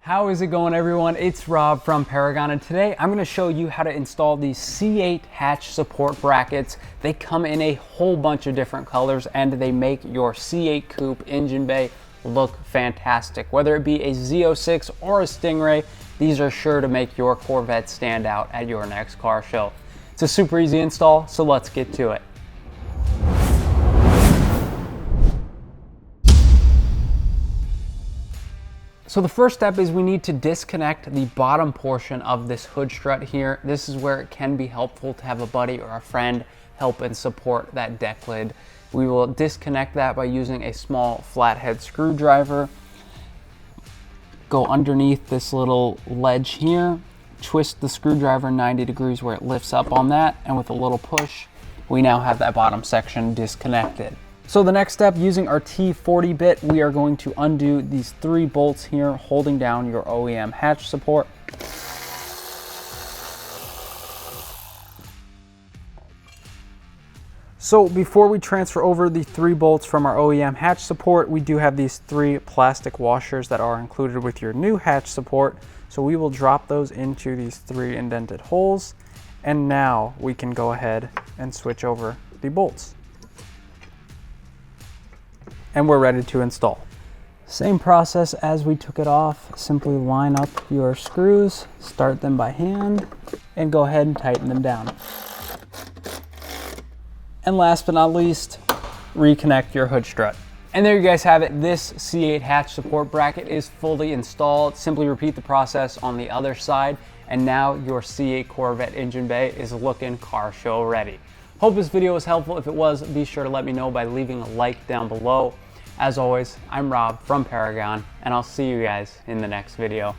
How is it going, everyone? It's Rob from Paragon, and today I'm going to show you how to install these C8 hatch support brackets. They come in a whole bunch of different colors and they make your C8 Coupe engine bay look fantastic. Whether it be a Z06 or a Stingray, these are sure to make your Corvette stand out at your next car show. It's a super easy install, so let's get to it. So the first step is we need to disconnect the bottom portion of this hood strut here. This is where it can be helpful to have a buddy or a friend help and support that deck lid. We will disconnect that by using a small flathead screwdriver. Go underneath this little ledge here, twist the screwdriver 90 degrees where it lifts up on that, and with a little push, we now have that bottom section disconnected. So the next step, using our T40 bit, we are going to undo these 3 bolts here, holding down your OEM hatch support. So before we transfer over the 3 bolts from our OEM hatch support, we do have these 3 plastic washers that are included with your new hatch support. So we will drop those into these 3 indented holes. And now we can go ahead and switch over the bolts. And we're ready to install. Same process as we took it off. Simply line up your screws, start them by hand, and go ahead and tighten them down. And last but not least, reconnect your hood strut. And there you guys have it. This C8 hatch support bracket is fully installed. Simply repeat the process on the other side, and now your C8 Corvette engine bay is looking car show ready. Hope this video was helpful. If it was, be sure to let me know by leaving a like down below. As always, I'm Rob from Paragon, and I'll see you guys in the next video.